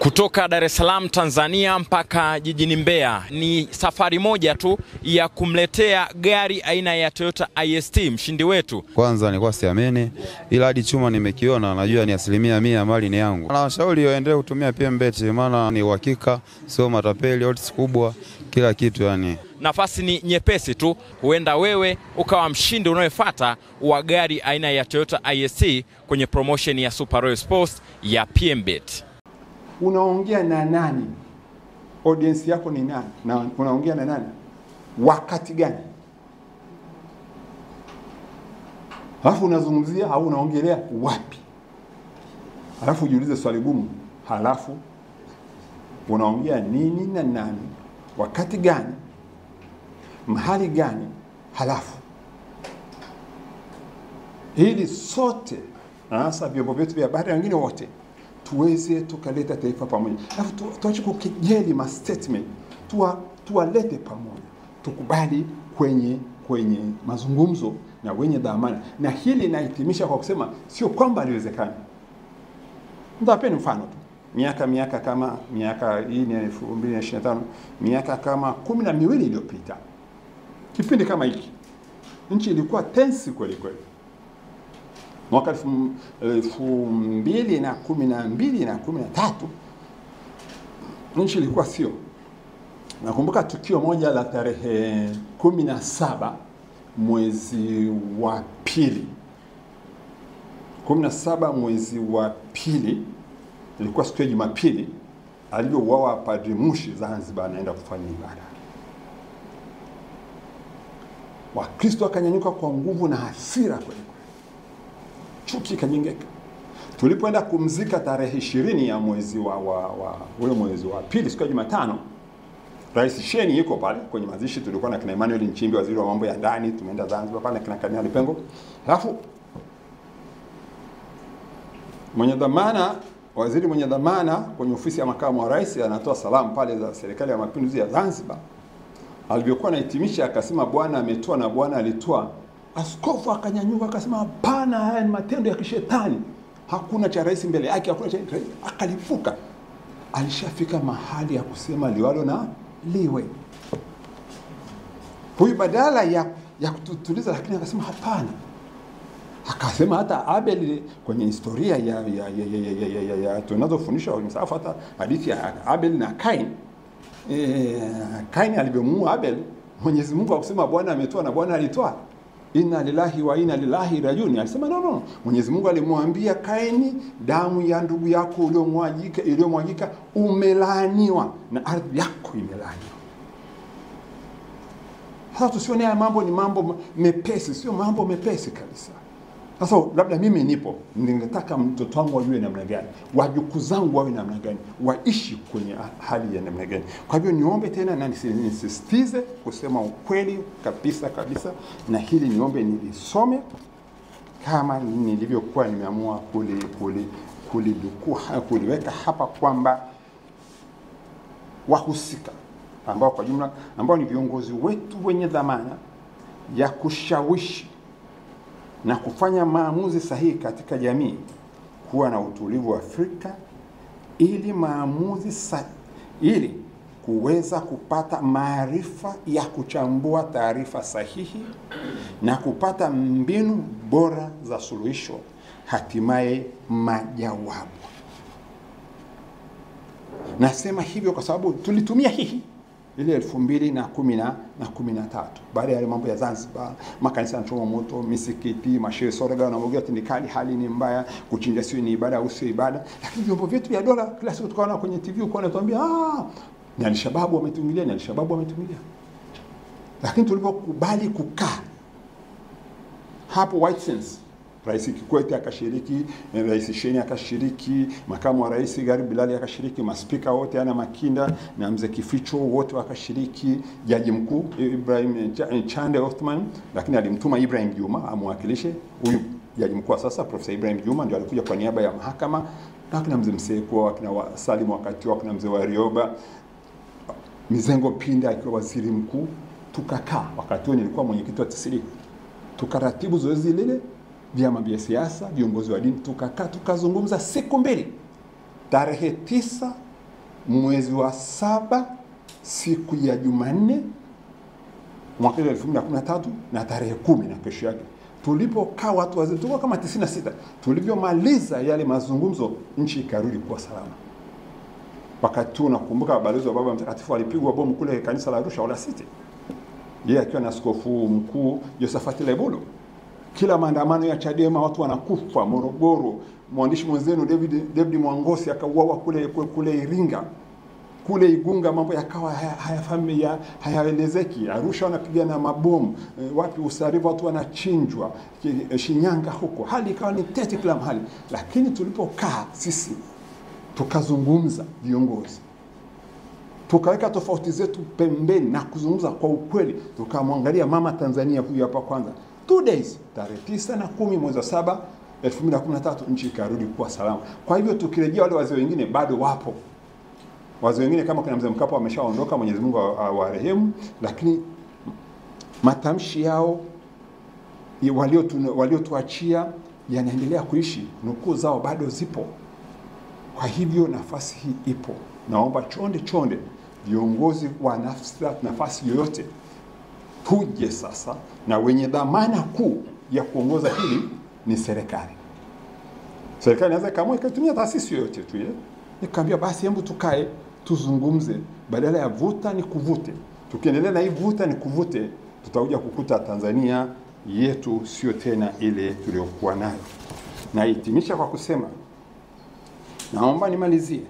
Kutoka Dar es Salaam Tanzania mpaka jijini Mbeya ni safari moja tu ya kumletea gari aina ya Toyota IST mshindi wetu. Kwanza nilikuwa siamini, ila hadi chuma nimekiona najua ni 100% mali ni yangu. Na washauri waendelee kutumia PMBet, maana ni uhakika, sio matapeli, odds kubwa, kila kitu yani. Nafasi ni nyepesi tu, huenda wewe ukawa mshindi unayefuata wa gari aina ya Toyota IST kwenye promotion ya Super Royal Sports ya PMBet. Unaongea na nani? Audience yako ni nani? Na unaongea na nani? Wakati gani? Halafu unazungumzia au unaongelea wapi? Halafu ujiulize swali gumu. Halafu unaongea nini na nani? Wakati gani? Mahali gani? Halafu ili sote hasa vyombo vyetu vya habari wengine wote tuweze tukaleta taifa pamoja. Alafu tuache kukejeli ma statement. Tuwalete pamoja. Tukubali kwenye mazungumzo na wenye dhamana. Na hili nahitimisha kwa kusema sio kwamba haliwezekani. Nitapeni mfano tu. Miaka kama hii ni 2025, miaka kama 12 iliyopita. Kipindi kama hiki nchi ilikuwa tensi kweli kweli. Mwaka 2012 na 13 nchi ilikuwa sio. Nakumbuka tukio moja la tarehe 17 mwezi wa pili. 17 mwezi wa pili ilikuwa siku ya Jumapili, aliyouawa Padri Mushi Zanzibar anaenda kufanya ibada. Wakristo wakanyanyuka kwa nguvu na hasira kweli. Chuki kanyengeka. Tulipoenda kumzika tarehe 20 ya mwezi ule mwezi wa pili siku ya Jumatano, Rais Sheni yuko pale kwenye mazishi. Tulikuwa na kina Emmanuel Nchimbi, waziri wa mambo ya ndani, tumeenda Zanzibar pale kina Kardinali Pengo. Alafu waziri mwenye dhamana kwenye ofisi ya makamu wa rais anatoa salamu pale za serikali ya mapinduzi ya Zanzibar. Alivyokuwa anahitimisha akasema Bwana ametoa na Bwana alitoa. Askofu akanyanyuka akasema hapana, haya ni matendo ya kishetani. Hakuna cha rais mbele yake, hakuna cha rais. Akalifuka. Alishafika mahali ya kusema liwalo na liwe. Huyu badala ya kututuliza, lakini akasema hapana. Akasema hata Abel kwenye historia ya tunazofundisha kwenye msahafu, hata hadithi ya Abel na Kain. Kain alivyomuua Abel, Mwenyezi Mungu akusema Bwana ametoa na Bwana alitoa. Inna lillahi wa inna ilaihi rajiun. Alisema no. Mwenyezi Mungu alimwambia Kaini, damu ya ndugu yako iliyomwagika umelaaniwa na ardhi yako imelaaniwa. Sasa tusione haya mambo ni mambo mepesi, sio mambo mepesi kabisa. Sasa labda mimi ningetaka mtoto wangu awe namna gani, wajukuu zangu wawe namna gani, waishi kwenye hali ya namna gani. Kwa hivyo niombe tena na nisisitize kusema ukweli kabisa, na hili niombe nilisome kama nilivyokuwa nimeamua kuliweka hapa, kwamba wahusika ambao kwa jumla ni viongozi wetu wenye dhamana ya kushawishi na kufanya maamuzi sahihi katika jamii, kuwa na utulivu wa Afrika ili kuweza kupata maarifa ya kuchambua taarifa sahihi na kupata mbinu bora za suluhisho, hatimaye majawabu. Nasema hivyo kwa sababu tulitumia hii ile 2013 baada ya mambo ya Zanzibar, makanisa yanachoma moto, misikiti, mashehe sorega na mambo yote ni kali, hali ni mbaya, kuchinja sio ni ibada au sio ibada. Lakini vyombo vyetu vya dola kila siku tukaona kwenye TV uko anatuambia ni Al-Shabaab wametuingilia, Lakini tulipokubali kukaa hapo White Sands, Rais Kikwete akashiriki, Rais Sheni akashiriki, makamu wa rais Gharib Bilali akashiriki, maspika wote ana Makinda na mzee Kificho wote wakashiriki, jaji mkuu Ibrahim Chande Othman, lakini alimtuma Ibrahim Juma amwakilishe. Huyu jaji mkuu sasa Profesa Ibrahim Juma ndio alikuja kwa niaba ya mahakama, na kina mzee Mseko, akina Salim wakati wa kina mzee Warioba, Mizengo Pinda akiwa waziri mkuu. Tukakaa, wakati huo nilikuwa mwenyekiti wa TCD, tukaratibu zoezi lile, vyama vya siasa, viongozi wa dini, tukakaa tukazungumza siku mbili. Tarehe 9 mwezi wa 7 siku ya Jumanne mwaka 2013 na tarehe 10 na kesho yake tulipokaa watu wazee tulikuwa kama 96. Tulivyomaliza yale mazungumzo, nchi ikarudi kuwa salama. Wakati tu nakumbuka balozi wa Baba Mtakatifu alipigwa bomu kule kanisa la Arusha Ola City, yeye akiwa na askofu mkuu Josephat Lebolo. Kila maandamano ya Chadema watu wanakufa. Morogoro, mwandishi mwenzenu David Mwangosi akauawa kule Iringa. Kule Igunga mambo yakawa hayaelezeki. Arusha wanapigana mabomu, wapi Usariva watu wanachinjwa, Shinyanga huko. Hali ikawa ni tete kila mahali. Lakini tulipokaa sisi tukazungumza viongozi, tukaweka tofauti zetu pembeni na kuzungumza kwa ukweli, tukamwangalia mama Tanzania huyu hapa kwanza. 2 days, tarehe 9 na 10 mwezi wa 7 2013 nchi ikarudi kuwa salama. Kwa hivyo tukirejea wale wazee wengine bado wapo. Wazee wengine kama kuna mzee Mkapa wameshaondoka, Mwenyezi Mungu awarehemu, lakini matamshi yao waliotuachia yanaendelea kuishi, nukuu zao bado zipo. Kwa hivyo nafasi hii ipo. Naomba chonde viongozi wa nafasi yoyote tuje sasa, na wenye dhamana kuu ya kuongoza hili ni serikali. Serikali inaweza kama ikatumia taasisi yoyote tu nikamwambia basi hebu tukae tuzungumze, badala ya vuta ni kuvute. Tukiendelea na hii vuta ni kuvute, tutakuja kukuta Tanzania yetu sio tena ile tuliyokuwa nayo. Na hitimisha kwa kusema, naomba nimalizie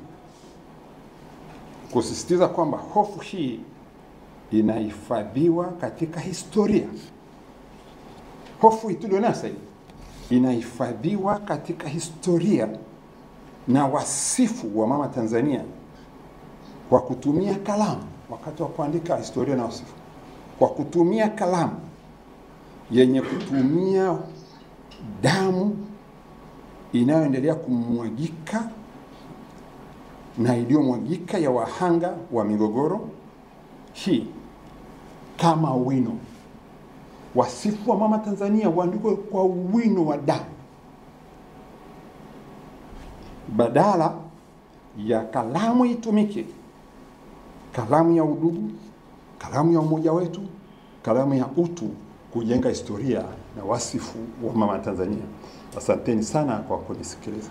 kusisitiza kwamba hofu hii inahifadhiwa katika historia. Hofu hii tulionayo sasa inahifadhiwa katika historia na wasifu wa mama Tanzania kwa kutumia kalamu. Wakati wa kuandika historia na wasifu, kwa kutumia kalamu yenye kutumia damu inayoendelea kumwagika na iliyomwagika ya wahanga wa migogoro hii kama wino. Wasifu wa mama Tanzania uandikwe kwa wino wa damu, badala ya kalamu itumike kalamu ya udugu, kalamu ya umoja wetu, kalamu ya utu kujenga historia na wasifu wa mama Tanzania. Asanteni sana kwa kunisikiliza.